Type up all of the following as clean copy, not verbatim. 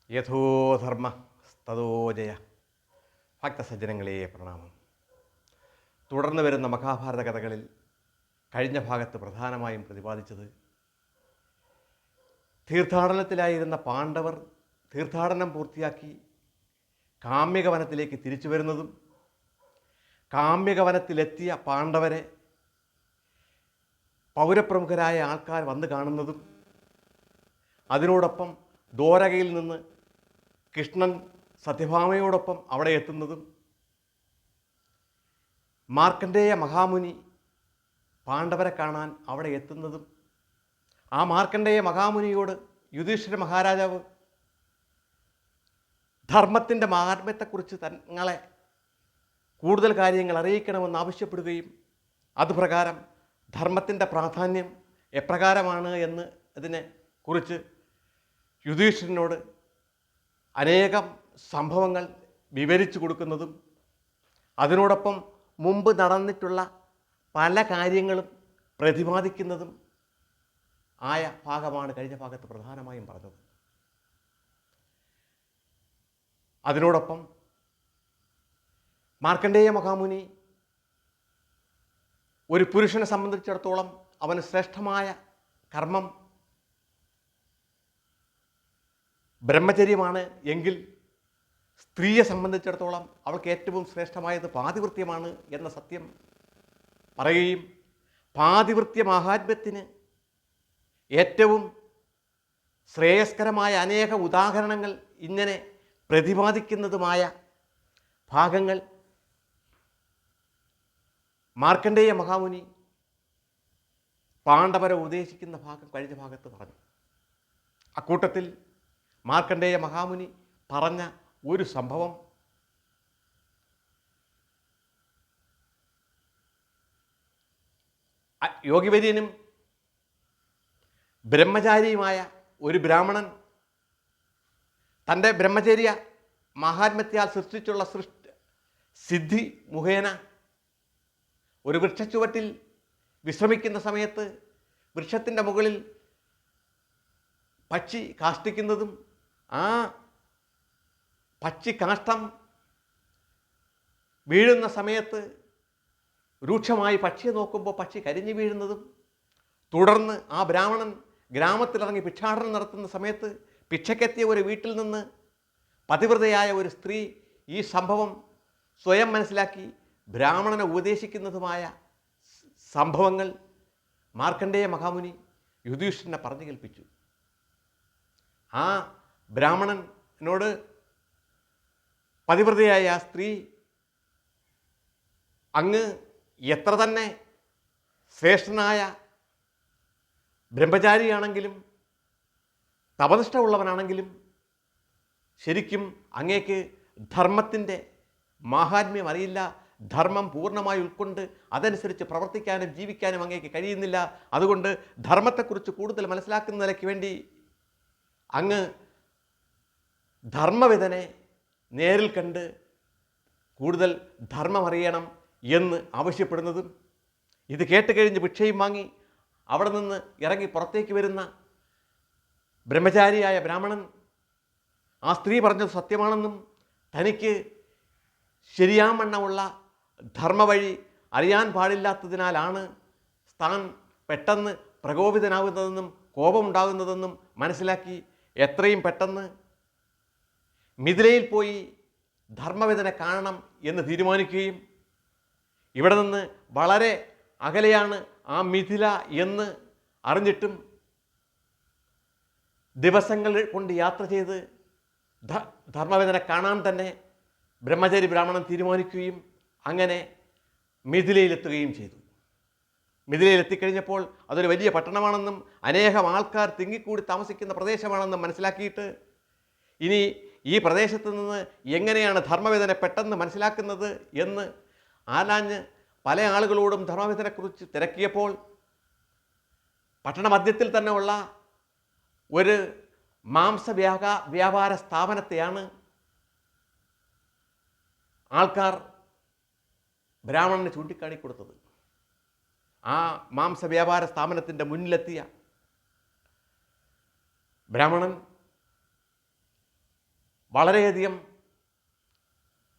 യഥോധർമ്മ തതോ ജയ. ഭക്തസജ്ജനങ്ങളെ പ്രണാമം. തുടർന്ന് വരുന്ന മഹാഭാരത കഥകളിൽ കഴിഞ്ഞ ഭാഗത്ത് പ്രധാനമായും പ്രതിപാദിച്ചത് തീർത്ഥാടനത്തിലായിരുന്ന പാണ്ഡവർ തീർത്ഥാടനം പൂർത്തിയാക്കി കാമ്യകവനത്തിലേക്ക് തിരിച്ചു വരുന്നതും കാമ്യകവനത്തിലെത്തിയ പാണ്ഡവരെ പൗരപ്രമുഖരായ ആൾക്കാർ വന്നു കാണുന്നതും അതിനോടൊപ്പം ദ്വാരകയിൽ നിന്ന് കൃഷ്ണൻ സത്യഭാമയോടൊപ്പം അവിടെ എത്തുന്നതും മാർക്കണ്ഡേയ മഹാമുനി പാണ്ഡവരെ കാണാൻ അവിടെ എത്തുന്നതും ആ മാർക്കണ്ഡേയ മഹാമുനിയോട് യുധിഷ്ഠിര മഹാരാജാവ് ധർമ്മത്തിൻ്റെ മഹാത്മ്യത്തെക്കുറിച്ച് തങ്ങളെ കൂടുതൽ കാര്യങ്ങൾ അറിയിക്കണമെന്ന് ആവശ്യപ്പെടുകയും അതുപ്രകാരം ധർമ്മത്തിൻ്റെ പ്രാധാന്യം എപ്രകാരമാണ് എന്ന് അതിനെ കുറിച്ച് യുധിഷ്ഠിരനോട് അനേകം സംഭവങ്ങൾ വിവരിച്ചു കൊടുക്കുന്നതും അതിനോടൊപ്പം മുമ്പ് നടന്നിട്ടുള്ള പല കാര്യങ്ങളും പ്രതിപാദിക്കുന്നതും ആയ ഭാഗമാണ് കഴിഞ്ഞ ഭാഗത്ത് പ്രധാനമായും പറഞ്ഞത്. അതിനോടൊപ്പം മാർക്കണ്ഡേയ മഹാമുനി ഒരു പുരുഷനെ സംബന്ധിച്ചിടത്തോളം അവന് ശ്രേഷ്ഠമായ കർമ്മം ബ്രഹ്മചര്യമാണ് എങ്കിൽ സ്ത്രീയെ സംബന്ധിച്ചിടത്തോളം അവൾക്ക് ഏറ്റവും ശ്രേഷ്ഠമായത് പാതിവൃത്യമാണ് എന്ന സത്യം പറയുകയും പാതിവൃത്യ മാഹാത്മ്യത്തിന് ഏറ്റവും ശ്രേയസ്കരമായ അനേക ഉദാഹരണങ്ങൾ ഇങ്ങനെ പ്രതിപാദിക്കുന്നതുമായ ഭാഗങ്ങൾ മാർക്കണ്ഡേയ മഹാമുനി പാണ്ഡവരെ ഉപദേശിക്കുന്ന ഭാഗം കഴിഞ്ഞ ഭാഗത്ത് പറഞ്ഞു. അക്കൂട്ടത്തിൽ മാർക്കണ്ഡേയ മഹാമുനി പറഞ്ഞ ഒരു സംഭവം യോഗിവര്യനും ബ്രഹ്മചാരിയുമായ ഒരു ബ്രാഹ്മണൻ തൻ്റെ ബ്രഹ്മചര്യ മഹാത്മ്യത്താൽ സൃഷ്ടിച്ചുള്ള സിദ്ധി മുഖേന ഒരു വൃക്ഷച്ചുവറ്റിൽ വിശ്രമിക്കുന്ന സമയത്ത് വൃക്ഷത്തിൻ്റെ മുകളിൽ പക്ഷി കാഷ്ടിക്കുന്നതും ആ പക്ഷി കാഷ്ടം വീഴുന്ന സമയത്ത് രൂക്ഷമായി പക്ഷിയെ നോക്കുമ്പോൾ പക്ഷി കരിഞ്ഞു വീഴുന്നതും തുടർന്ന് ആ ബ്രാഹ്മണൻ ഗ്രാമത്തിലിറങ്ങി ഭിക്ഷാടനം നടത്തുന്ന സമയത്ത് ഭിക്ഷയ്ക്കെത്തിയ ഒരു വീട്ടിൽ നിന്ന് പതിവ്രതയായ ഒരു സ്ത്രീ ഈ സംഭവം സ്വയം മനസ്സിലാക്കി ബ്രാഹ്മണനെ ഉപദേശിക്കുന്നതുമായ സംഭവങ്ങൾ മാർക്കണ്ഡേയ മഹാമുനി യുധിഷ്ഠിരനെ പറഞ്ഞു കേൾപ്പിച്ചു. ആ ബ്രാഹ്മണനോട് പതിവ്രതയായ ആ സ്ത്രീ, അങ്ങ് എത്ര തന്നെ ശ്രേഷ്ഠനായ ബ്രഹ്മചാരിയാണെങ്കിലും തപനിഷ്ഠ ഉള്ളവനാണെങ്കിലും ശരിക്കും അങ്ങേക്ക് ധർമ്മത്തിൻ്റെ മാഹാത്മ്യം അറിയില്ല. ധർമ്മം പൂർണ്ണമായി ഉൾക്കൊണ്ട് അതനുസരിച്ച് പ്രവർത്തിക്കാനും ജീവിക്കാനും അങ്ങേക്ക് കഴിയുന്നില്ല. അതുകൊണ്ട് ധർമ്മത്തെക്കുറിച്ച് കൂടുതൽ മനസ്സിലാക്കുന്ന നിലയ്ക്ക് വേണ്ടി അങ്ങ് ധർമ്മവിധനെ നേരിൽ കണ്ട് കൂടുതൽ ധർമ്മമറിയണം എന്ന് ആവശ്യപ്പെടുന്നതും ഇത് കേട്ട് കഴിഞ്ഞ് ഭിക്ഷയും വാങ്ങി അവിടെ നിന്ന് ഇറങ്ങി പുറത്തേക്ക് വരുന്ന ബ്രഹ്മചാരിയായ ബ്രാഹ്മണൻ ആ സ്ത്രീ പറഞ്ഞത് സത്യമാണെന്നും തനിക്ക് ശരിയാമണ്ണമുള്ള ധർമ്മവഴി അറിയാൻ പാടില്ലാത്തതിനാലാണ് താൻ പെട്ടെന്ന് പ്രകോപിതനാകുന്നതെന്നും കോപമുണ്ടാകുന്നതെന്നും മനസ്സിലാക്കി എത്രയും പെട്ടെന്ന് മിഥിലയിൽ പോയി ധർമ്മവിധനെ കാണണം എന്ന് തീരുമാനിക്കുകയും ഇവിടെ നിന്ന് വളരെ അകലെയാണ് ആ മിഥില എന്ന് അറിഞ്ഞിട്ടും ദിവസങ്ങൾ കൊണ്ട് യാത്ര ചെയ്ത് ധർമ്മവിധനെ കാണാൻ തന്നെ ബ്രഹ്മചാരി ബ്രാഹ്മണൻ തീരുമാനിക്കുകയും അങ്ങനെ മിഥിലയിലെത്തുകയും ചെയ്തു. മിഥിലയിലെത്തിക്കഴിഞ്ഞപ്പോൾ അതൊരു വലിയ പട്ടണമാണെന്നും അനേകം ആൾക്കാർ തിങ്ങിക്കൂടി താമസിക്കുന്ന പ്രദേശമാണെന്നും മനസ്സിലാക്കിയിട്ട് ഇനി ഈ പ്രദേശത്ത് നിന്ന് എങ്ങനെയാണ് ധർമ്മവിധനെ പെട്ടെന്ന് മനസ്സിലാക്കുന്നത് എന്ന് ആലാഞ്ഞ് പല ആളുകളോടും ധർമ്മവിധനെക്കുറിച്ച് തിരക്കിയപ്പോൾ പട്ടണമധ്യത്തിൽ തന്നെ ഉള്ള ഒരു വ്യാപാര സ്ഥാപനത്തെയാണ് ആൾക്കാർ ബ്രാഹ്മണന് ചൂണ്ടിക്കാണിക്കൊടുത്തത്. ആ വ്യാപാര സ്ഥാപനത്തിൻ്റെ മുന്നിലെത്തിയ ബ്രാഹ്മണൻ വളരെയധികം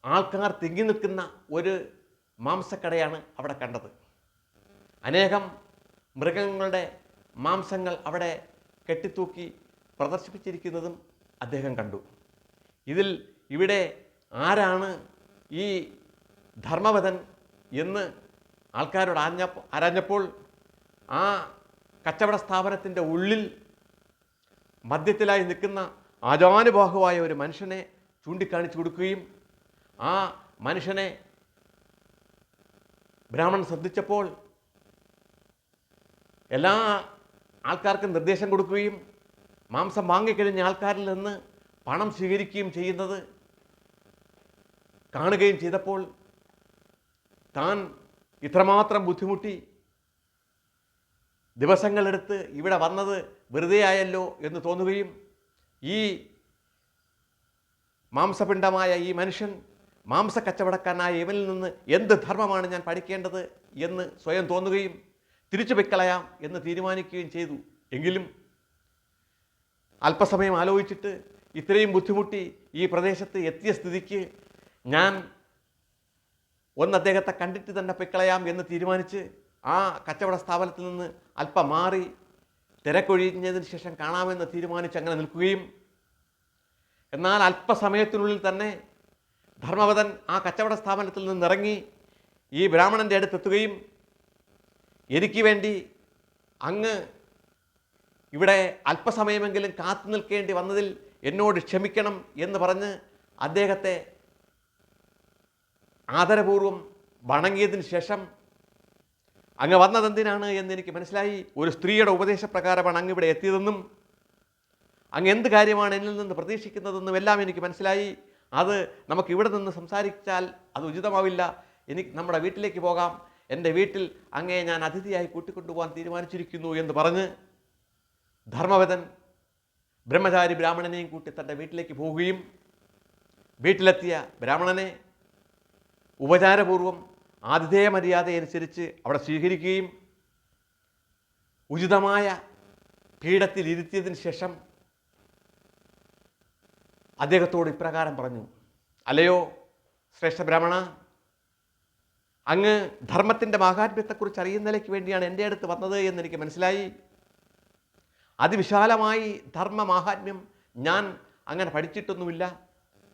ആൾക്കാർ തിങ്ങി നിൽക്കുന്ന ഒരു മാംസക്കടയാണ് അവിടെ കണ്ടത്. അനേകം മൃഗങ്ങളുടെ മാംസങ്ങൾ അവിടെ കെട്ടിത്തൂക്കി പ്രദർശിപ്പിച്ചിരിക്കുന്നതും അദ്ദേഹം കണ്ടു. ഇവിടെ ആരാണ് ഈ ധർമ്മവധൻ എന്ന് ആൾക്കാരോട് ആരാഞ്ഞപ്പോൾ ആ കച്ചവട സ്ഥാപനത്തിൻ്റെ ഉള്ളിൽ മധ്യത്തിലായി നിൽക്കുന്ന ആജാനുബാഹുവായ ഒരു മനുഷ്യനെ ചൂണ്ടിക്കാണിച്ചു കൊടുക്കുകയും ആ മനുഷ്യനെ ബ്രാഹ്മണൻ ശ്രദ്ധിച്ചപ്പോൾ എല്ലാ ആൾക്കാർക്കും നിർദ്ദേശം കൊടുക്കുകയും മാംസം വാങ്ങിക്കഴിഞ്ഞ ആൾക്കാരിൽ നിന്ന് പണം സ്വീകരിക്കുകയും ചെയ്യുന്നത് കാണുകയും ചെയ്തപ്പോൾ താൻ ഇത്രമാത്രം ബുദ്ധിമുട്ടി ദിവസങ്ങളെടുത്ത് ഇവിടെ വന്നത് വെറുതെ ആയല്ലോ എന്ന് തോന്നുകയും ഈ മാംസപിണ്ഡമായ ഈ മനുഷ്യൻ മാംസക്കച്ചവടക്കാരനായ ഇവനിൽ നിന്ന് എന്ത് ധർമ്മമാണ് ഞാൻ പഠിക്കേണ്ടത് എന്ന് സ്വയം തോന്നുകയും തിരിച്ചു വെക്കളയാം എന്ന് തീരുമാനിക്കുകയും ചെയ്തു. എങ്കിലും അല്പസമയം ആലോചിച്ചിട്ട് ഇത്രയും ബുദ്ധിമുട്ടി ഈ പ്രദേശത്ത് എത്തിയ സ്ഥിതിക്ക് ഞാൻ അദ്ദേഹത്തെ കണ്ടിട്ട് തന്നെ പൊയ്ക്കളയാം എന്ന് തീരുമാനിച്ച് ആ കച്ചവട സ്ഥാപനത്തിൽ നിന്ന് അല്പം മാറി തിരക്കൊഴിഞ്ഞതിന് ശേഷം കാണാമെന്ന് തീരുമാനിച്ച് അങ്ങനെ നിൽക്കുകയും എന്നാൽ അല്പസമയത്തിനുള്ളിൽ തന്നെ ധർമ്മവധൻ ആ കച്ചവട സ്ഥാപനത്തിൽ നിന്നിറങ്ങി ഈ ബ്രാഹ്മണൻ്റെ അടുത്തെത്തുകയും എനിക്ക് വേണ്ടി അങ്ങ് ഇവിടെ അല്പസമയമെങ്കിലും കാത്തു നിൽക്കേണ്ടി വന്നതിൽ എന്നോട് ക്ഷമിക്കണം എന്ന് പറഞ്ഞ് അദ്ദേഹത്തെ ആദരപൂർവം വണങ്ങിയതിന് ശേഷം അങ്ങ് വന്നതെന്തിനാണ് എന്ന് എനിക്ക് മനസ്സിലായി. ഒരു സ്ത്രീയുടെ ഉപദേശപ്രകാരമാണ് അങ്ങ് ഇവിടെ എത്തിയതെന്നും അങ്ങ് എന്ത് കാര്യമാണ് എന്നിൽ നിന്ന് പ്രതീക്ഷിക്കുന്നതെന്നും എല്ലാം എനിക്ക് മനസ്സിലായി. അത് നമുക്ക് ഇവിടെ നിന്ന് സംസാരിച്ചാൽ അത് ഉചിതമാവില്ല. നമ്മുടെ വീട്ടിലേക്ക് പോകാം. എൻ്റെ വീട്ടിൽ അങ്ങയെ ഞാൻ അതിഥിയായി കൂട്ടിക്കൊണ്ടുപോകാൻ തീരുമാനിച്ചിരിക്കുന്നു എന്ന് പറഞ്ഞ് ധർമ്മവധൻ ബ്രഹ്മചാരി ബ്രാഹ്മണനെയും കൂട്ടി തൻ്റെ വീട്ടിലേക്ക് പോവുകയും വീട്ടിലെത്തിയ ബ്രാഹ്മണനെ ഉപചാരപൂർവം ആതിഥേയ മര്യാദയനുസരിച്ച് അവിടെ സ്വീകരിക്കുകയും ഉചിതമായ പീഠത്തിൽ ഇരുത്തിയതിന് ശേഷം അദ്ദേഹത്തോട് ഇപ്രകാരം പറഞ്ഞു: അല്ലയോ ശ്രേഷ്ഠ ബ്രാഹ്മണ, അങ്ങ് ധർമ്മത്തിൻ്റെ മാഹാത്മ്യത്തെക്കുറിച്ച് അറിയുന്നതിലേക്ക് വേണ്ടിയാണ് എൻ്റെ അടുത്ത് വന്നത് എന്നെനിക്ക് മനസ്സിലായി. അതിവിശാലമായി ധർമ്മ മാഹാത്മ്യം ഞാൻ അങ്ങനെ പഠിച്ചിട്ടൊന്നുമില്ല.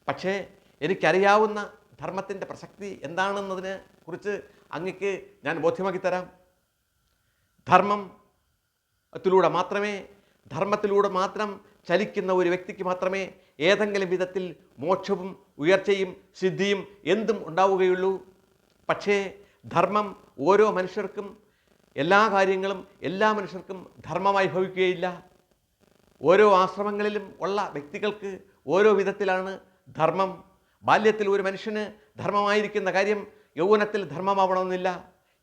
പക്ഷേ എനിക്കറിയാവുന്ന ധർമ്മത്തിൻ്റെ പ്രസക്തി എന്താണെന്നതിനെ കുറിച്ച് അങ്ങക്ക് ഞാൻ ബോധ്യമാക്കി തരാം. ധർമ്മത്തിലൂടെ മാത്രം ചലിക്കുന്ന ഒരു വ്യക്തിക്ക് മാത്രമേ ഏതെങ്കിലും വിധത്തിൽ മോക്ഷവും ഉയർച്ചയും സിദ്ധിയും എന്തും ഉണ്ടാവുകയുള്ളൂ. പക്ഷേ ധർമ്മം ഓരോ മനുഷ്യർക്കും എല്ലാ കാര്യങ്ങളും എല്ലാ മനുഷ്യർക്കും ധർമ്മമായി ഭവിക്കുകയില്ല. ഓരോ ആശ്രമങ്ങളിലും ഉള്ള വ്യക്തികൾക്ക് ഓരോ വിധത്തിലാണ് ധർമ്മം. ബാല്യത്തിൽ ഒരു മനുഷ്യന് ധർമ്മമായിരിക്കുന്ന കാര്യം യൗവനത്തിൽ ധർമ്മമാവണമെന്നില്ല.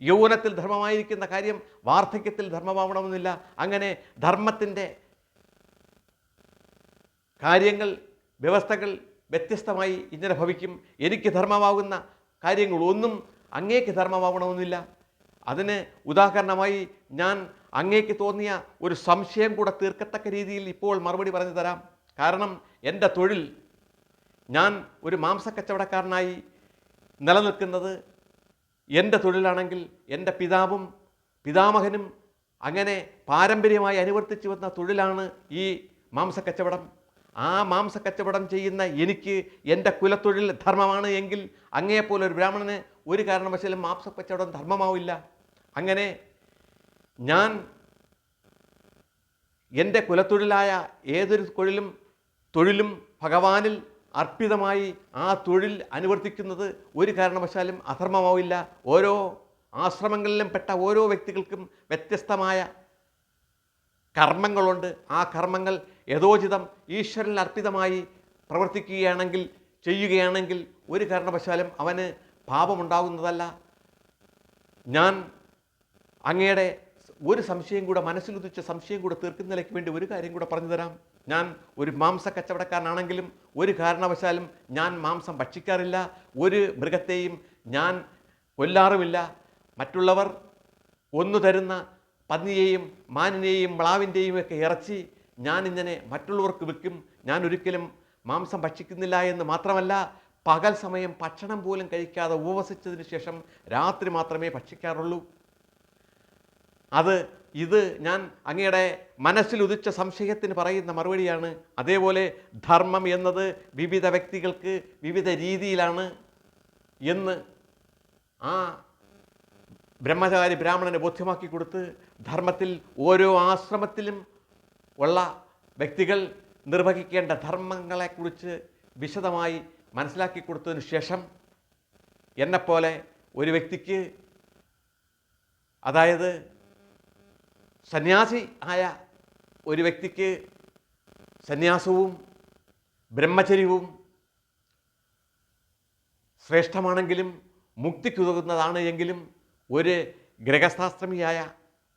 യൗവനത്തിൽ ധർമ്മമായിരിക്കുന്ന കാര്യം വാർദ്ധക്യത്തിൽ ധർമ്മമാവണമെന്നില്ല. അങ്ങനെ ധർമ്മത്തിൻ്റെ കാര്യങ്ങൾ വ്യവസ്ഥകൾ വ്യത്യസ്തമായി ഇങ്ങനെ ഭവിക്കും. എനിക്ക് ധർമ്മമാകുന്ന കാര്യങ്ങളൊന്നും അങ്ങേക്ക് ധർമ്മമാവണമെന്നില്ല. അതിന് ഉദാഹരണമായി ഞാൻ അങ്ങേക്ക് തോന്നിയ ഒരു സംശയം കൂടെ തീർക്കത്തക്ക രീതിയിൽ ഇപ്പോൾ മറുപടി പറഞ്ഞു തരാം. കാരണം എൻ്റെ തൊഴിൽ, ഞാൻ ഒരു മാംസക്കച്ചവടക്കാരനായി നിലനിൽക്കുന്നത് എൻ്റെ തൊഴിലാണെങ്കിൽ എൻ്റെ പിതാവും പിതാമഹനും അങ്ങനെ പാരമ്പര്യമായി അനുവർത്തിച്ചു വന്ന തൊഴിലാണ് ഈ മാംസക്കച്ചവടം. ആ മാംസക്കച്ചവടം ചെയ്യുന്ന എനിക്ക് എൻ്റെ കുലത്തൊഴിൽ ധർമ്മമാണ് എങ്കിൽ അങ്ങേപ്പോലെ ഒരു ബ്രാഹ്മണന് ഒരു കാരണവശാലും മാംസക്കച്ചവടം ധർമ്മമാവില്ല. അങ്ങനെ ഞാൻ എൻ്റെ കുലത്തൊഴിലായ ഏതൊരു തൊഴിലും ഭഗവാനിൽ അർപ്പിതമായി ആ തൊഴിൽ അനുവർത്തിക്കുന്നത് ഒരു കാരണവശാലും അധർമ്മമാവില്ല. ഓരോ ആശ്രമങ്ങളിലും പെട്ട ഓരോ വ്യക്തികൾക്കും വ്യത്യസ്തമായ കർമ്മങ്ങളുണ്ട്. ആ കർമ്മങ്ങൾ യഥോചിതം ഈശ്വരനിൽ അർപ്പിതമായി ചെയ്യുകയാണെങ്കിൽ ഒരു കാരണവശാലും അവന് പാപമുണ്ടാകുന്നതല്ല. ഞാൻ അങ്ങയുടെ ഒരു സംശയം കൂടെ, മനസ്സിലുദിച്ച സംശയം കൂടെ തീർക്കുന്നതിലേക്ക് വേണ്ടി ഒരു കാര്യം കൂടെ പറഞ്ഞു തരാം. ഞാൻ ഒരു മാംസക്കച്ചവടക്കാരനാണെങ്കിലും ഒരു കാരണവശാലും ഞാൻ മാംസം ഭക്ഷിക്കാറില്ല. ഒരു മൃഗത്തെയും ഞാൻ കൊല്ലാറുമില്ല. മറ്റുള്ളവർ കൊന്നു തരുന്ന പന്നിയെയും മാനിനെയും മ്ലാവിൻ്റെയും ഒക്കെ ഇറച്ചി ഞാൻ ഇങ്ങനെ മറ്റുള്ളവർക്ക് വിൽക്കും. ഞാൻ ഒരിക്കലും മാംസം ഭക്ഷിക്കുന്നില്ല എന്ന് മാത്രമല്ല, പകൽ സമയം ഭക്ഷണം പോലും കഴിക്കാതെ ഉപവസിച്ചതിന് ശേഷം രാത്രി മാത്രമേ ഭക്ഷിക്കാറുള്ളൂ. ഇത് ഞാൻ അങ്ങയുടെ മനസ്സിൽ ഉദിച്ച സംശയത്തിന് പറയുന്ന മറുപടിയാണ്. അതേപോലെ ധർമ്മം എന്നത് വിവിധ വ്യക്തികൾക്ക് വിവിധ രീതിയിലാണ് എന്ന് ആ ബ്രഹ്മചാരി ബ്രാഹ്മണനെ ബോധ്യമാക്കി കൊടുത്ത്, ധർമ്മത്തിൽ ഓരോ ആശ്രമത്തിലും ഉള്ള വ്യക്തികൾ നിർവഹിക്കേണ്ട ധർമ്മങ്ങളെക്കുറിച്ച് വിശദമായി മനസ്സിലാക്കി കൊടുത്തതിന് ശേഷം എന്നെപ്പോലെ ഒരു വ്യക്തിക്ക്, അതായത് സന്യാസി ആയ ഒരു വ്യക്തിക്ക് സന്യാസവും ബ്രഹ്മചര്യവും ശ്രേഷ്ഠമാണെങ്കിലും മുക്തിക്കുതകുന്നതാണ് എങ്കിലും ഒരു ഗൃഹസ്ഥാശ്രമിയായ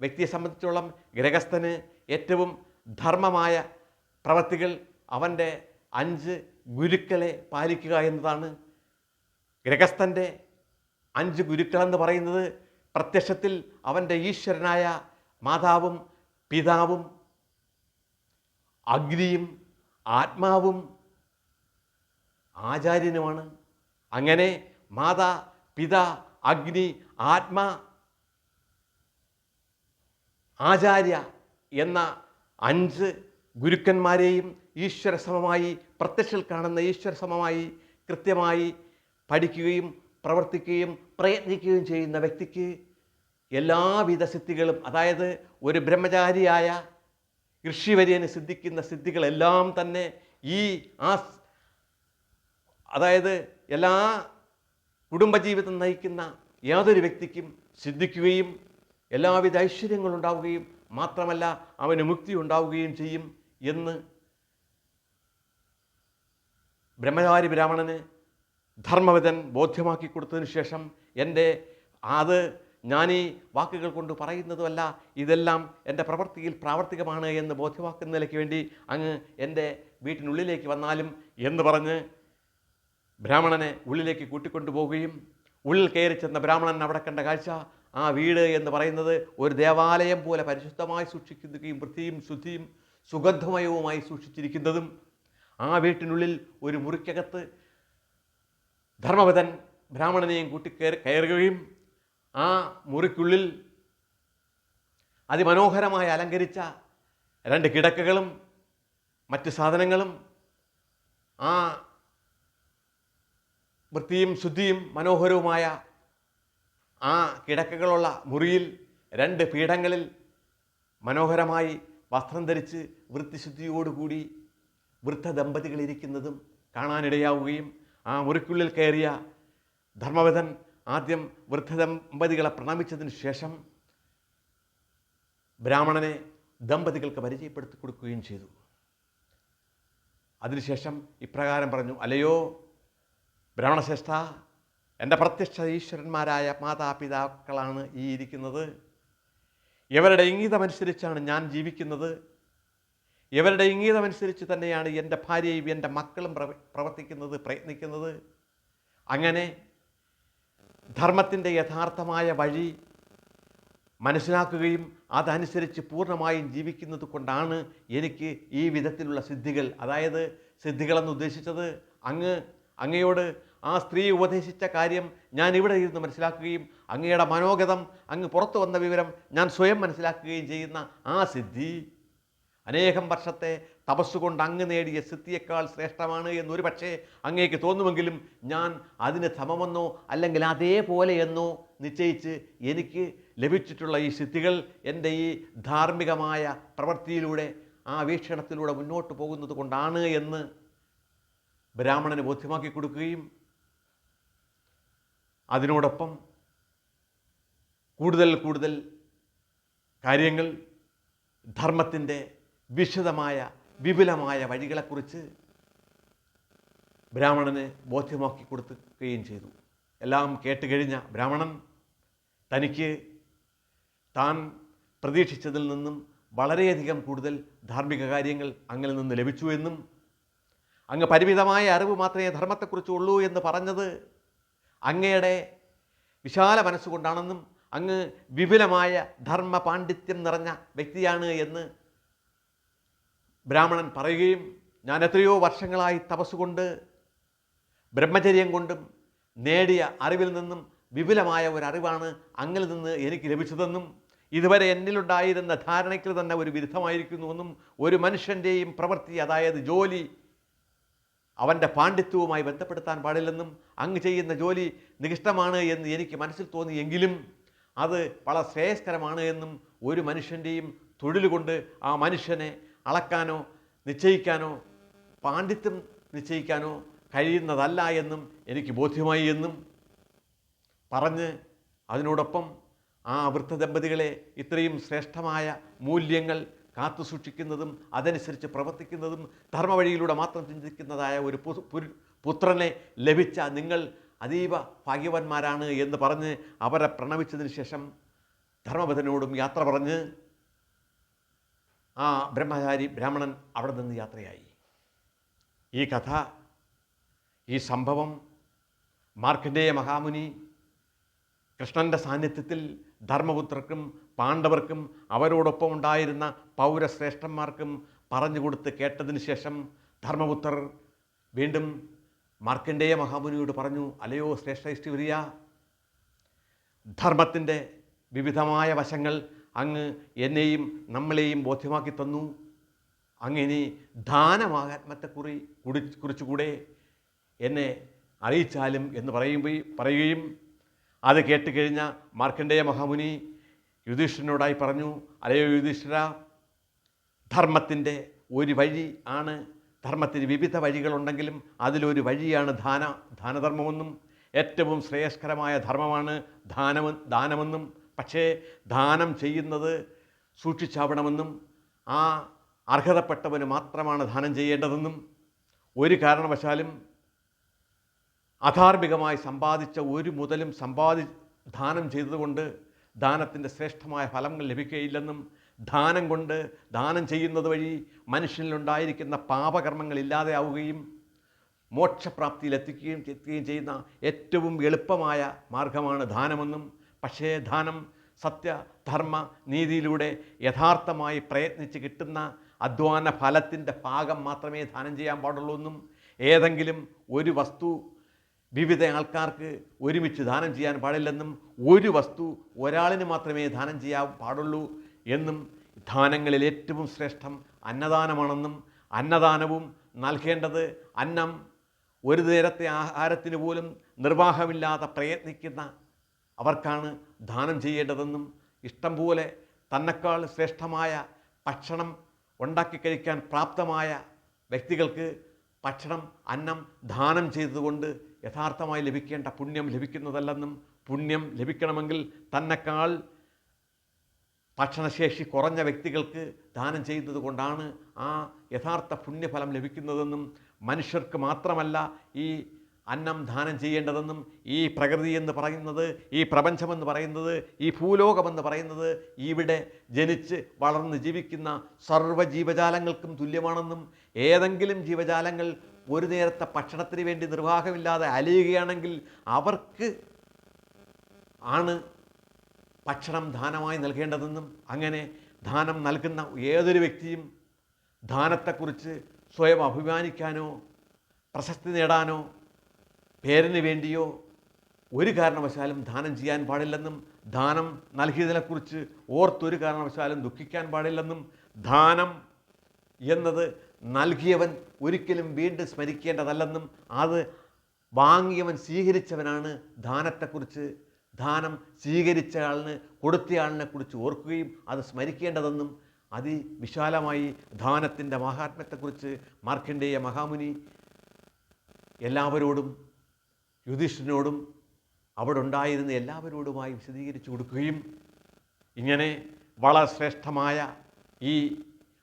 വ്യക്തിയെ സംബന്ധിച്ചോളം ഗൃഹസ്ഥന് ഏറ്റവും ധർമ്മമായ പ്രവൃത്തികൾ അവൻ്റെ 5 ഗുരുക്കളെ പാലിക്കുക എന്നതാണ്. ഗൃഹസ്ഥൻ്റെ 5 ഗുരുക്കളെന്ന് പറയുന്നത് പ്രത്യക്ഷത്തിൽ അവൻ്റെ ഈശ്വരനായ മാതാവും പിതാവും അഗ്നിയും ആത്മാവും ആചാര്യനുമാണ്. അങ്ങനെ മാതാ പിതാ അഗ്നി ആത്മാ ആചാര്യ എന്ന 5 ഗുരുക്കന്മാരെയും ഈശ്വരസമമായി, പ്രത്യക്ഷത്തിൽ കാണുന്ന ഈശ്വരസമമായി കൃത്യമായി പഠിക്കുകയും പ്രവർത്തിക്കുകയും പ്രയത്നിക്കുകയും ചെയ്യുന്ന വ്യക്തിക്ക് എല്ലാവിധ സിദ്ധികളും, അതായത് ഒരു ബ്രഹ്മചാരിയായ ഋഷിവര്യന് സിദ്ധിക്കുന്ന സിദ്ധികളെല്ലാം തന്നെ അതായത് എല്ലാ കുടുംബജീവിതം നയിക്കുന്ന യാതൊരു വ്യക്തിക്കും സിദ്ധിക്കുകയും എല്ലാവിധ ഐശ്വര്യങ്ങളുണ്ടാവുകയും മാത്രമല്ല അവന് മുക്തി ഉണ്ടാവുകയും ചെയ്യും എന്ന് ബ്രഹ്മചാരി ബ്രാഹ്മണന് ധർമ്മവിധൻ ബോധ്യമാക്കി കൊടുത്തതിന് ശേഷം ഞാൻ ഈ വാക്കുകൾ കൊണ്ട് പറയുന്നതുമല്ല, ഇതെല്ലാം എൻ്റെ പ്രവൃത്തിയിൽ പ്രാവർത്തികമാണ് എന്ന് ബോധ്യമാക്കുന്നതിലേക്ക് വേണ്ടി അങ്ങ് എൻ്റെ വീട്ടിനുള്ളിലേക്ക് വന്നാലും എന്ന് പറഞ്ഞ് ബ്രാഹ്മണനെ ഉള്ളിലേക്ക് കൂട്ടിക്കൊണ്ടുപോവുകയും ഉള്ളിൽ കയറി ചെന്ന ബ്രാഹ്മണൻ അവിടെ കണ്ട കാഴ്ച, ആ വീട് എന്ന് പറയുന്നത് ഒരു ദേവാലയം പോലെ പരിശുദ്ധമായി സൂക്ഷിക്കുകയും വൃത്തിയും ശുദ്ധിയും സുഗന്ധമയവുമായി സൂക്ഷിച്ചിരിക്കുന്നതും, ആ വീട്ടിനുള്ളിൽ ഒരു മുറിക്കകത്ത് ധർമ്മവിധൻ ബ്രാഹ്മണനെയും കയറുകയും ആ മുറിക്കുള്ളിൽ അതിമനോഹരമായി അലങ്കരിച്ച 2 കിടക്കകളും മറ്റ് സാധനങ്ങളും, ആ വൃത്തിയും ശുദ്ധിയും മനോഹരവുമായ ആ കിടക്കകളുള്ള മുറിയിൽ 2 പീഠങ്ങളിൽ മനോഹരമായി വസ്ത്രം ധരിച്ച് വൃത്തിശുദ്ധിയോടുകൂടി വൃദ്ധ ദമ്പതികളിരിക്കുന്നതും കാണാനിടയാവുകയും ആ മുറിക്കുള്ളിൽ കയറിയ ധർമ്മവിധൻ ആദ്യം വൃദ്ധ ദമ്പതികളെ പ്രണമിച്ചതിന് ശേഷം ബ്രാഹ്മണനെ ദമ്പതികൾക്ക് പരിചയപ്പെടുത്തി കൊടുക്കുകയും ചെയ്തു. അതിനുശേഷം ഇപ്രകാരം പറഞ്ഞു: അല്ലയോ ബ്രാഹ്മണശ്രേഷ്ഠ, എൻ്റെ പ്രത്യക്ഷ ഈശ്വരന്മാരായ മാതാപിതാക്കളാണ് ഈ ഇരിക്കുന്നത്. ഇവരുടെ ഇംഗിതമനുസരിച്ചാണ് ഞാൻ ജീവിക്കുന്നത്. ഇവരുടെ ഇംഗിതമനുസരിച്ച് തന്നെയാണ് എൻ്റെ ഭാര്യയും എൻ്റെ മക്കളും പ്രവർത്തിക്കുന്നത്, പ്രയത്നിക്കുന്നത്. അങ്ങനെ ധർമ്മത്തിൻ്റെ യഥാർത്ഥമായ വഴി മനസ്സിലാക്കുകയും അതനുസരിച്ച് പൂർണ്ണമായും ജീവിക്കുന്നത് കൊണ്ടാണ് എനിക്ക് ഈ വിധത്തിലുള്ള സിദ്ധികൾ, അതായത് സിദ്ധികളെന്ന് ഉദ്ദേശിച്ചത് അങ്ങയോട് ആ സ്ത്രീ ഉപദേശിച്ച കാര്യം ഞാൻ ഇവിടെ ഇരുന്ന് മനസ്സിലാക്കുകയും അങ്ങയുടെ മനോഗതം അങ്ങ് പുറത്തു വന്ന വിവരം ഞാൻ സ്വയം മനസ്സിലാക്കുകയും ചെയ്യുന്ന ആ സിദ്ധി അനേകം വർഷത്തെ തപസ്സുകൊണ്ട് അങ്ങ് നേടിയ സിദ്ധിയേക്കാൾ ശ്രേഷ്ഠമാണ് എന്നൊരു പക്ഷേ അങ്ങേക്ക് തോന്നുമെങ്കിലും ഞാൻ അതിന് സമമെന്നോ അല്ലെങ്കിൽ അതേപോലെ എന്നോ നിശ്ചയിച്ച് എനിക്ക് ലഭിച്ചിട്ടുള്ള ഈ സിദ്ധികൾ എൻ്റെ ഈ ധാർമ്മികമായ പ്രവൃത്തിയിലൂടെ ആ വീക്ഷണത്തിലൂടെ മുന്നോട്ട് പോകുന്നത് കൊണ്ടാണ് എന്ന് ബ്രാഹ്മണന് ബോധ്യമാക്കി കൊടുക്കുകയും അതിനോടൊപ്പം കൂടുതൽ കാര്യങ്ങൾ ധർമ്മത്തിൻ്റെ വിശദമായ വിപുലമായ വഴികളെക്കുറിച്ച് ബ്രാഹ്മണന് ബോധ്യമാക്കി കൊടുക്കുകയും ചെയ്തു. എല്ലാം കേട്ടുകഴിഞ്ഞ ബ്രാഹ്മണൻ തനിക്ക് താൻ പ്രതീക്ഷിച്ചതിൽ നിന്നും വളരെയധികം കൂടുതൽ ധാർമ്മിക കാര്യങ്ങൾ അങ്ങിൽ നിന്ന് ലഭിച്ചു എന്നും അങ്ങ് പരിമിതമായ അറിവ് മാത്രമേ ധർമ്മത്തെക്കുറിച്ചുള്ളൂ എന്ന് പറഞ്ഞത് അങ്ങയുടെ വിശാല മനസ്സുകൊണ്ടാണെന്നും അങ്ങ് വിപുലമായ ധർമ്മ പാണ്ഡിത്യം നിറഞ്ഞ വ്യക്തിയാണ് എന്ന് ബ്രാഹ്മണൻ പറയുകയും ഞാൻ എത്രയോ വർഷങ്ങളായി തപസ്സുകൊണ്ട് ബ്രഹ്മചര്യം കൊണ്ടും നേടിയ അറിവിൽ നിന്നും വിപുലമായ ഒരറിവാണ് അങ്ങിൽ നിന്ന് എനിക്ക് ലഭിച്ചതെന്നും ഇതുവരെ എന്നിലുണ്ടായിരുന്ന ധാരണയ്ക്ക് തന്നെ ഒരു വിരുദ്ധമായിരിക്കുന്നുവെന്നും ഒരു മനുഷ്യൻ്റെയും പ്രവൃത്തി, അതായത് ജോലി, അവൻ്റെ പാണ്ഡിത്യവുമായി ബന്ധപ്പെടുത്താൻ പാടില്ലെന്നും അങ്ങ് ചെയ്യുന്ന ജോലി നികിഷ്ടമാണ് എന്ന് എനിക്ക് മനസ്സിൽ തോന്നിയെങ്കിലും അത് വളരെ ശ്രേയസ്കരമാണ് എന്നും ഒരു മനുഷ്യൻ്റെയും തൊഴിൽ കൊണ്ട് ആ മനുഷ്യനെ അളക്കാനോ നിശ്ചയിക്കാനോ പാണ്ഡിത്യം നിശ്ചയിക്കാനോ കഴിയുന്നതല്ല എന്നും എനിക്ക് ബോധ്യമായി എന്നും പറഞ്ഞ് അതിനോടൊപ്പം ആ വൃദ്ധദമ്പതികളെ ഇത്രയും ശ്രേഷ്ഠമായ മൂല്യങ്ങൾ കാത്തു സൂക്ഷിക്കുന്നതും അതനുസരിച്ച് പ്രവർത്തിക്കുന്നതും ധർമ്മവഴിയിലൂടെ മാത്രം ചിന്തിക്കുന്നതായ ഒരു പുത്രനെ ലഭിച്ച നിങ്ങൾ അതീവ ഭാഗ്യവാന്മാരാണ് എന്ന് പറഞ്ഞ് അവരെ പ്രണമിച്ചതിന് ശേഷം ധർമ്മപദനോടും യാത്ര പറഞ്ഞ് ആ ബ്രഹ്മചാരി ബ്രാഹ്മണൻ അവിടെ നിന്ന് യാത്രയായി. ഈ കഥ, ഈ സംഭവം മാർക്കണ്ഡേയ മഹാമുനി കൃഷ്ണൻ്റെ സാന്നിധ്യത്തിൽ ധർമ്മപുത്രർക്കും പാണ്ഡവർക്കും അവരോടൊപ്പം ഉണ്ടായിരുന്ന പൗരശ്രേഷ്ഠന്മാർക്കും പറഞ്ഞുകൊടുത്ത് കേട്ടതിന് ശേഷം ധർമ്മപുത്രർ വീണ്ടും മാർക്കണ്ഡേയ മഹാമുനിയോട് പറഞ്ഞു, അല്ലയോ ശ്രേഷ്ഠൈഷ്ഠിവര്യ, ധർമ്മത്തിൻ്റെ വിവിധമായ വശങ്ങൾ അങ്ങ് എന്നെയും നമ്മളെയും ബോധ്യമാക്കി തന്നു. അങ്ങനെ ദാനമാഹാത്മ്യത്തെക്കുറിച്ചുകൂടെ എന്നെ അറിയിച്ചാലും എന്ന് പറയുകയും അത് കേട്ടുകഴിഞ്ഞ മാർക്കണ്ഡേയ മഹാമുനി യുധിഷ്ഠിരനോടായി പറഞ്ഞു, അല്ലയോ യുധിഷ്ഠിര, ധർമ്മത്തിൻ്റെ ഒരു വഴി ആണ്, ധർമ്മത്തിന് വിവിധ വഴികളുണ്ടെങ്കിലും അതിലൊരു വഴിയാണ് ദാനധർമ്മമെന്നും ഏറ്റവും ശ്രേയസ്കരമായ ധർമ്മമാണ് ദാനമെന്നും പക്ഷേ ദാനം ചെയ്യുന്നത് സൂക്ഷിച്ചാവണമെന്നും ആ അർഹതപ്പെട്ടവന് മാത്രമാണ് ദാനം ചെയ്യേണ്ടതെന്നും ഒരു കാരണവശാലും അധാർമികമായി സമ്പാദിച്ച ഒരു മുതലും ദാനം ചെയ്തതുകൊണ്ട് ദാനത്തിൻ്റെ ശ്രേഷ്ഠമായ ഫലങ്ങൾ ലഭിക്കുകയില്ലെന്നും ദാനം കൊണ്ട് ദാനം ചെയ്യുന്നത് വഴി മനുഷ്യനിലുണ്ടായിരിക്കുന്ന പാപകർമ്മങ്ങൾ ഇല്ലാതെയാവുകയും മോക്ഷപ്രാപ്തിയിൽ എത്തുകയും ചെയ്യുന്ന ഏറ്റവും എളുപ്പമായ മാർഗമാണ് ദാനമെന്നും പക്ഷേ ദാനം സത്യധർമ്മ നീതിയിലൂടെ യഥാർത്ഥമായി പ്രയത്നിച്ച് കിട്ടുന്ന അധ്വാന ഫലത്തിൻ്റെ ഭാഗം മാത്രമേ ദാനം ചെയ്യാൻ പാടുള്ളൂ എന്നും ഏതെങ്കിലും ഒരു വസ്തു വിവിധ ആൾക്കാർക്ക് ഒരുമിച്ച് ദാനം ചെയ്യാൻ പാടില്ലെന്നും ഒരു വസ്തു ഒരാളിന് മാത്രമേ ദാനം ചെയ്യാൻ പാടുള്ളൂ എന്നും ദാനങ്ങളിൽ ഏറ്റവും ശ്രേഷ്ഠം അന്നദാനമാണെന്നും അന്നദാനവും നൽകേണ്ടത് അന്നം ഒരു നേരത്തെ ആഹാരത്തിന് പോലും നിർവാഹമില്ലാതെ പ്രയത്നിക്കുന്ന അവർക്കാണ് ദാനം ചെയ്യേണ്ടതെന്നും ഇഷ്ടം പോലെ തന്നെക്കാൾ ശ്രേഷ്ഠമായ ഭക്ഷണം ഉണ്ടാക്കി കഴിക്കാൻ പ്രാപ്തമായ വ്യക്തികൾക്ക് ഭക്ഷണം അന്നം ദാനം ചെയ്തതുകൊണ്ട് യഥാർത്ഥമായി ലഭിക്കേണ്ട പുണ്യം ലഭിക്കുന്നതല്ലെന്നും പുണ്യം ലഭിക്കണമെങ്കിൽ തന്നെക്കാൾ ഭക്ഷണശേഷി കുറഞ്ഞ വ്യക്തികൾക്ക് ദാനം ചെയ്യുന്നത് കൊണ്ടാണ് ആ യഥാർത്ഥ പുണ്യഫലം ലഭിക്കുന്നതെന്നും മനുഷ്യർക്ക് മാത്രമല്ല ഈ അന്നം ദാനം ചെയ്യേണ്ടതെന്നും ഈ പ്രകൃതി എന്ന് പറയുന്നത്, ഈ പ്രപഞ്ചമെന്ന് പറയുന്നത്, ഈ ഭൂലോകമെന്ന് പറയുന്നത് ഇവിടെ ജനിച്ച് വളർന്ന് ജീവിക്കുന്ന സർവ്വജീവജാലങ്ങൾക്കും തുല്യമാണെന്നും ഏതെങ്കിലും ജീവജാലങ്ങൾ ഒരു നേരത്തെ ഭക്ഷണത്തിന് വേണ്ടി നിർവാഹമില്ലാതെ അലയുകയാണെങ്കിൽ അവർക്ക് ആണ് ഭക്ഷണം ദാനമായി നൽകേണ്ടതെന്നും അങ്ങനെ ദാനം നൽകുന്ന ഏതൊരു വ്യക്തിയും ദാനത്തെക്കുറിച്ച് സ്വയം അഭിമാനിക്കാനോ പ്രശസ്തി നേടാനോ പേരിന് വേണ്ടിയോ ഒരു കാരണവശാലും ദാനം ചെയ്യാൻ പാടില്ലെന്നും ദാനം നൽകിയതിനെക്കുറിച്ച് ഓർത്തൊരു കാരണവശാലും ദുഃഖിക്കാൻ പാടില്ലെന്നും ദാനം എന്നത് നൽകിയവൻ ഒരിക്കലും വീണ്ടും സ്മരിക്കേണ്ടതല്ലെന്നും അത് വാങ്ങിയവൻ സ്വീകരിച്ചവനാണ് ദാനത്തെക്കുറിച്ച് ദാനം സ്വീകരിച്ചയാളിന് കൊടുത്തയാളിനെ കുറിച്ച് ഓർക്കുകയും അത് സ്മരിക്കേണ്ടതെന്നും അതിവിശാലമായി ദാനത്തിൻ്റെ മഹാത്മ്യത്തെക്കുറിച്ച് മാർക്കണ്ഡേയ മഹാമുനി എല്ലാവരോടും യുധിഷ്ഠിരനോടും അവിടെ ഉണ്ടായിരുന്ന എല്ലാവരോടുമായി വിശദീകരിച്ചു കൊടുക്കുകയും ഇങ്ങനെ വളരെ ശ്രേഷ്ഠമായ ഈ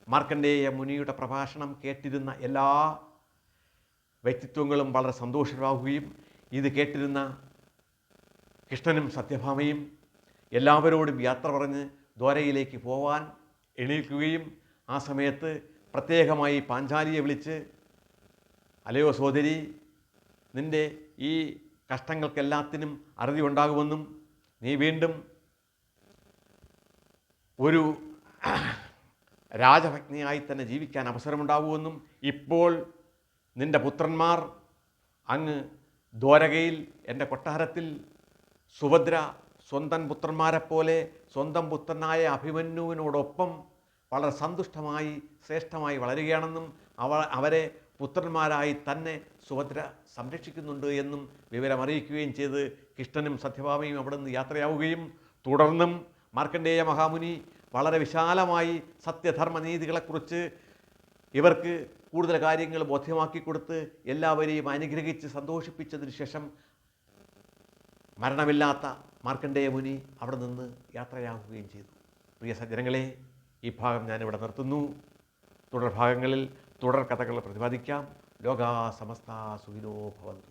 മാർക്കണ്ഡേയ മുനിയുടെ പ്രഭാഷണം കേട്ടിരുന്ന എല്ലാ വ്യക്തിത്വങ്ങളും വളരെ സന്തോഷരാകുകയും ഇത് കേട്ടിരുന്ന കൃഷ്ണനും സത്യഭാമയും എല്ലാവരോടും യാത്ര പറഞ്ഞ് ദ്വാരയിലേക്ക് പോവാൻ എണീക്കുകയും ആ സമയത്ത് പ്രത്യേകമായി പാഞ്ചാലിയെ വിളിച്ച്, അല്ലയോ സോദരി, നിൻ്റെ ഈ കഷ്ടങ്ങൾക്കെല്ലാത്തിനും അറുതി ഉണ്ടാകുമെന്നും നീ വീണ്ടും ഒരു രാജഭജ്ഞയായി തന്നെ ജീവിക്കാൻ അവസരമുണ്ടാവുമെന്നും ഇപ്പോൾ നിൻ്റെ പുത്രന്മാർ അങ്ങ് ദ്വാരകയിൽ എൻ്റെ കൊട്ടാരത്തിൽ സുഭദ്ര സ്വന്തം പുത്രന്മാരെപ്പോലെ സ്വന്തം പുത്രനായ അഭിമന്യുവിനോടൊപ്പം വളരെ സന്തുഷ്ടമായി ശ്രേഷ്ഠമായി വളരുകയാണെന്നും അവരെ പുത്രന്മാരായി തന്നെ സുഭദ്ര സംരക്ഷിക്കുന്നുണ്ട് എന്നും വിവരമറിയിക്കുകയും ചെയ്ത് കൃഷ്ണനും സത്യഭാമയും അവിടെ നിന്ന് യാത്രയാവുകയും തുടർന്നും മാർക്കണ്ഡേയ മഹാമുനി വളരെ വിശാലമായി സത്യധർമ്മനീതികളെക്കുറിച്ച് ഇവർക്ക് കൂടുതൽ കാര്യങ്ങൾ ബോധ്യമാക്കി കൊടുത്ത് എല്ലാവരെയും അനുഗ്രഹിച്ച് സന്തോഷിപ്പിച്ചതിന് ശേഷം മരണമില്ലാത്ത മാർക്കണ്ഡേയ മുനി അവിടെ നിന്ന് യാത്രയാവുകയും ചെയ്തു. പ്രിയ സജ്ജനങ്ങളെ, ഈ ഭാഗം ഞാനിവിടെ നിർത്തുന്നു. തുടർ ഭാഗങ്ങളിൽ തുടർ കഥകൾ പ്രതിപാദിക്കാം. ലോകാ സമസ്ത സുഖിനോ ഭവന്തു.